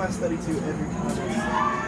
my study too every time.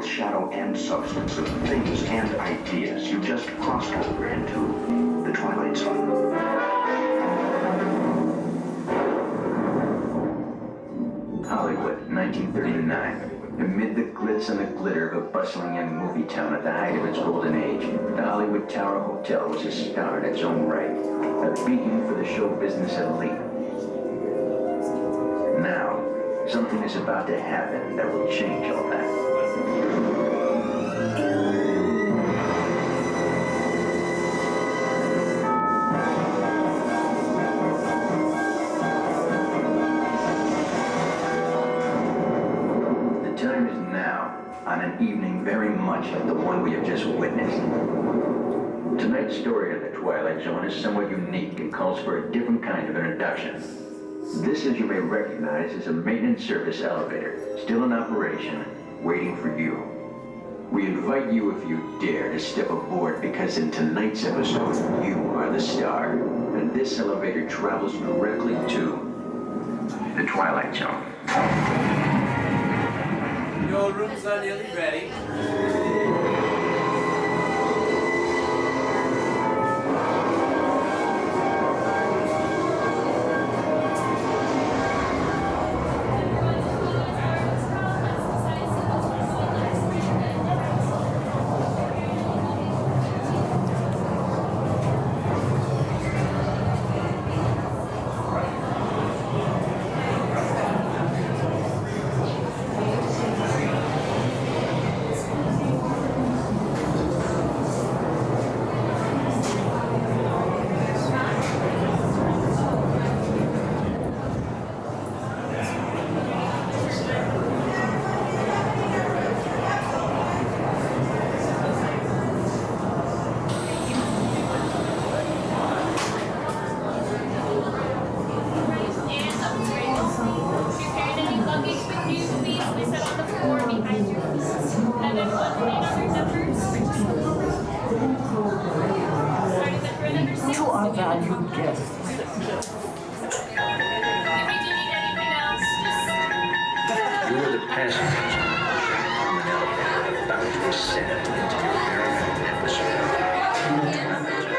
Shadow and substance of things and ideas. You just crossed over into the Twilight Zone. Hollywood, 1939. Amid the glitz and the glitter of a bustling young movie town at the height of its golden age, the Hollywood Tower Hotel was a star in its own right, a beacon for the show business elite. Now, something is about to happen that will change all that. The time is now, on an evening very much like the one we have just witnessed. Tonight's story of the Twilight Zone is somewhat unique and calls for a different kind of introduction. This, as you may recognize, is a maintenance service elevator, still in operation, waiting for you. We invite you, if you dare, to step aboard because in tonight's episode, you are the star. And this elevator travels directly to the Twilight Zone. Your rooms are nearly ready. To our valued guests. You are the passengers on an elevator about to ascend into the very atmosphere of the Twilight Zone.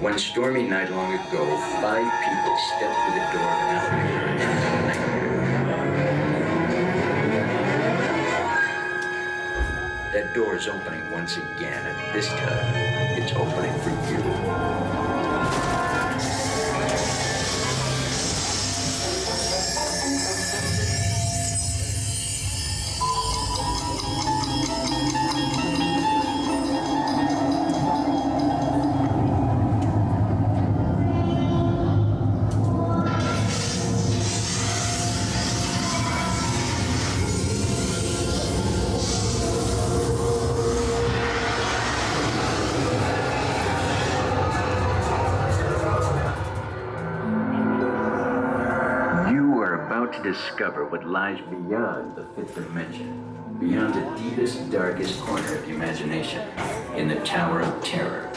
One stormy night long ago, 5 people stepped through the door of an elevator and entered a nightmare. That door is opening once again, and this time, it's opening for you. To discover what lies beyond the fifth dimension, beyond the deepest, darkest corner of the imagination, in the Tower of Terror.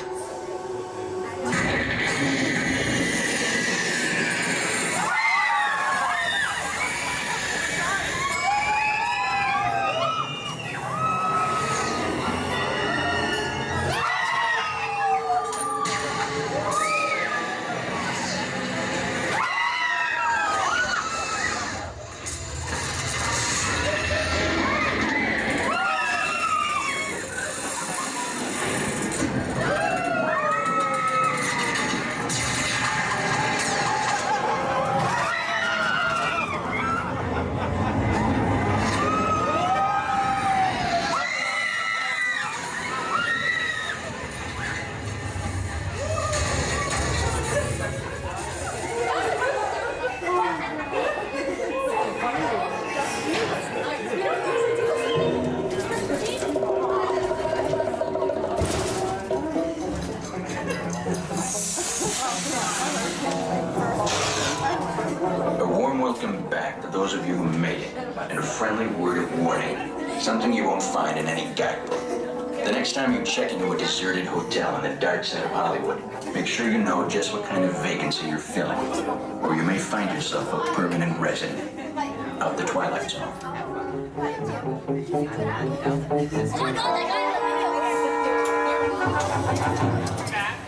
Welcome back to those of you who made it, and a friendly word of warning, something you won't find in any guidebook. The next time you check into a deserted hotel on the dark side of Hollywood, make sure you know just what kind of vacancy you're filling, or you may find yourself a permanent resident of the Twilight Zone. Oh my God,